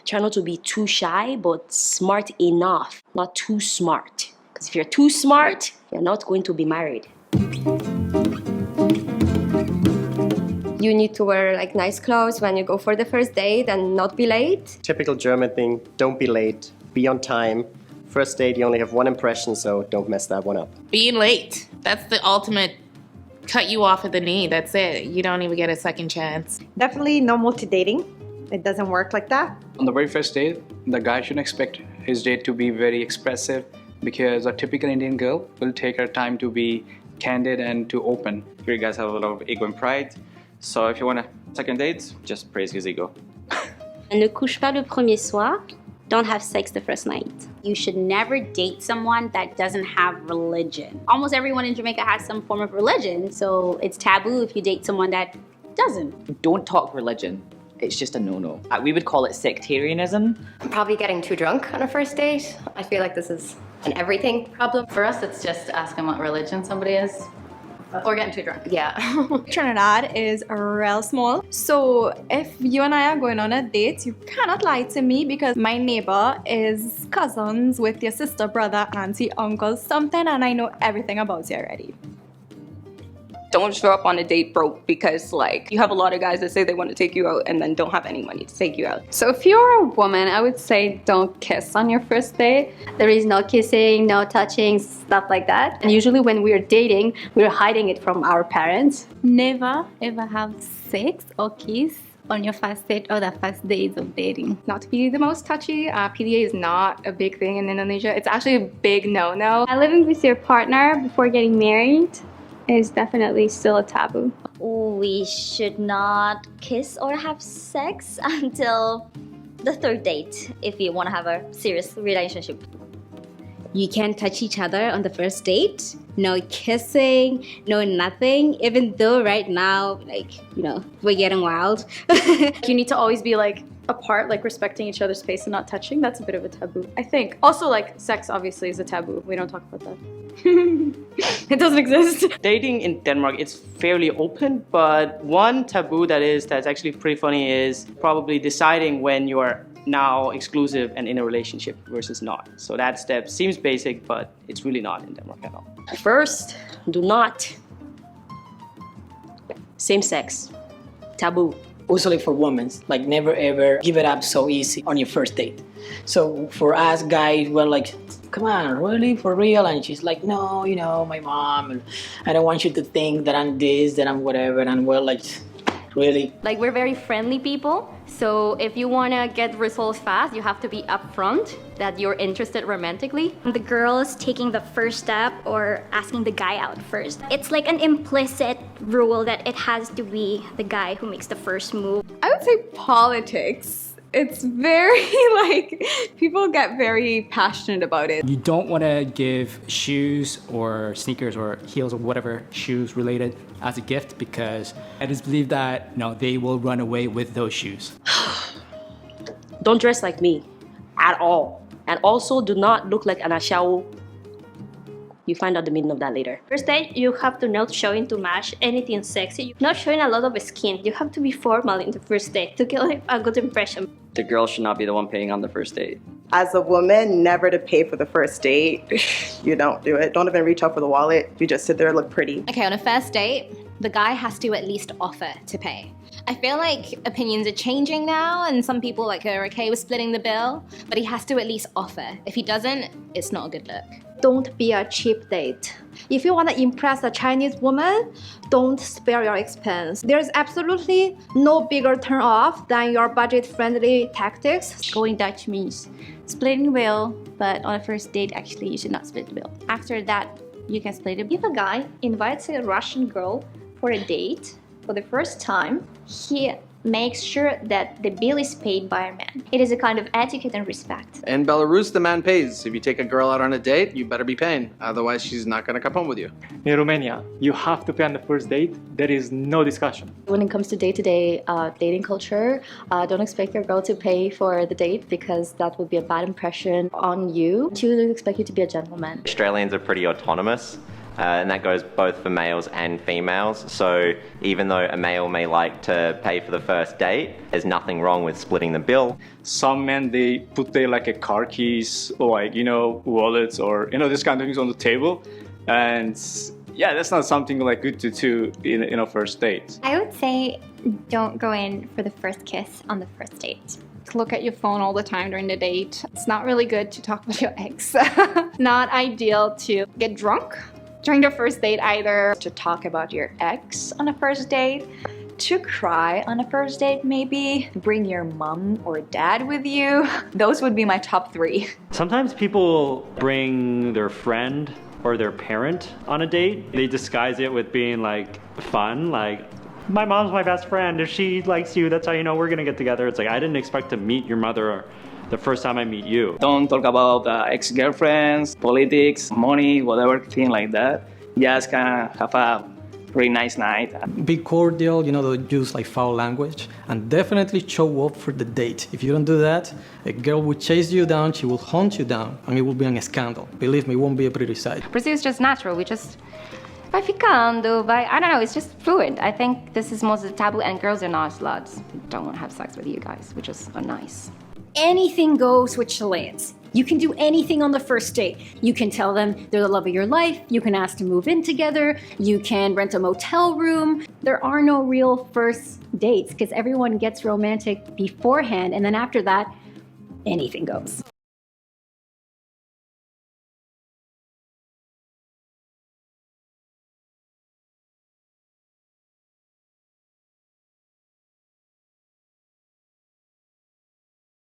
Try not to be too shy, but smart enough, not too smart. Because if you're too smart, you're not going to be married. You need to wear like nice clothes when you go for the first date and not be late. Typical German thing, don't be late, be on time. First date, you only have one impression, so don't mess that one up. Being late, that's the ultimate cut you off at the knee. That's it. You don't even get a second chance. Definitely no multi-dating. It doesn't work like that. On the very first date, the guy shouldn't expect his date to be very expressive because a typical Indian girl will take her time to be candid and to open. You guys have a lot of ego and pride, so if you want a second date, just praise his ego. Ne couche pas le premier soir. Don't have sex the first night. You should never date someone that doesn't have religion. Almost everyone in Jamaica has some form of religion, so it's taboo if you date someone that doesn't. Don't talk religion. It's just a no-no. We would call it sectarianism. Probably getting too drunk on a first date. I feel like this is an everything problem. For us, it's just asking what religion somebody is. Or getting too drunk. Yeah. Trinidad is real small. So if you and I are going on a date, you cannot lie to me because my neighbor is cousins with your sister, brother, auntie, uncle, something, and I know everything about you already. Don't show up on a date broke because like you have a lot of guys that say they want to take you out and then don't have any money to take you out. So if you're a woman, I would say don't kiss on your first date. There is no kissing, no touching, stuff like that. And usually when we're dating, we're hiding it from our parents. Never ever have sex or kiss on your first date or the first days of dating. Not to be the most touchy, PDA is not a big thing in Indonesia. It's actually a big no-no. Living with your partner before getting married is definitely still a taboo. We should not kiss or have sex until the third date if you want to have a serious relationship. You can't touch each other on the first date. No kissing, no nothing. Even though right now, like, you know, we're getting wild. You need to always be like apart, like respecting each other's space and not touching. That's a bit of a taboo, I think. Also, like, sex obviously is a taboo. We don't talk about that. It doesn't exist. Dating in Denmark, it's fairly open, but one taboo that's actually pretty funny is probably deciding when you're now exclusive and in a relationship versus not. So that step seems basic, but it's really not in Denmark at all. First, do not. Same sex. Taboo. Also, like for women, like never ever give it up so easy on your first date. So for us guys, we're like, come on, really, for real? And she's like, no, you know, my mom, and I don't want you to think that I'm this, that I'm whatever. And we're like, really? Like we're very friendly people. So if you want to get results fast, you have to be upfront that you're interested romantically. The girl is taking the first step or asking the guy out first. It's like an implicit rule that it has to be the guy who makes the first move. I would say politics. It's very like, people get very passionate about it. You don't want to give shoes or sneakers or heels or whatever shoes related as a gift because it is believed that they will run away with those shoes. Don't dress like me at all. And also do not look like an ashao. You find out the meaning of that later. First date, you have to not showing too much, anything sexy. Not showing a lot of skin. You have to be formal in the first date to get a good impression. The girl should not be the one paying on the first date. As a woman, never to pay for the first date. You don't do it. Don't even reach out for the wallet. You just sit there and look pretty. Okay, on a first date, the guy has to at least offer to pay. I feel like opinions are changing now and some people are okay with splitting the bill, but he has to at least offer. If he doesn't, it's not a good look. Don't be a cheap date. If you want to impress a Chinese woman, don't spare your expense. There's absolutely no bigger turn off than your budget-friendly tactics. Going Dutch means splitting bill, but on a first date, actually, you should not split the bill. After that, you can split it. If a guy invites a Russian girl for a date for the first time, he makes sure that the bill is paid by a man. It is a kind of etiquette and respect. In Belarus, the man pays. If you take a girl out on a date, you better be paying. Otherwise, she's not going to come home with you. In Romania, you have to pay on the first date. There is no discussion. When it comes to day-to-day dating culture, don't expect your girl to pay for the date because that would be a bad impression on you. She would expect you to be a gentleman. Australians are pretty autonomous. And that goes both for males and females. So even though a male may like to pay for the first date, there's nothing wrong with splitting the bill. Some men, they put their like a car keys or like, you know, wallets or, you know, this kind of things on the table. And yeah, that's not something like good to do in a first date. I would say don't go in for the first kiss on the first date. Look at your phone all the time during the date. It's not really good to talk with your ex. Not ideal to get drunk during the first date either. To talk about your ex on a first date, to cry on a first date maybe, bring your mom or dad with you. Those would be my top 3. Sometimes people bring their friend or their parent on a date. They disguise it with being like fun, like, my mom's my best friend. If she likes you, that's how you know we're gonna get together. It's like, I didn't expect to meet your mother the first time I meet you. Don't talk about ex-girlfriends, politics, money, whatever thing like that. Just kind of have a very nice night. Be cordial, you know, don't use like foul language, and definitely show up for the date. If you don't do that, a girl will chase you down, she will hunt you down, and it will be a scandal. Believe me, it won't be a pretty sight. Brazil is just natural. We just vai ficando, I don't know, it's just fluid. I think this is most of the taboo, and girls are not sluts. Don't want to have sex with you guys, which is nice. Anything goes with Chileans. You can do anything on the first date. You can tell them they're the love of your life. You can ask to move in together. You can rent a motel room. There are no real first dates because everyone gets romantic beforehand, and then after that, anything goes.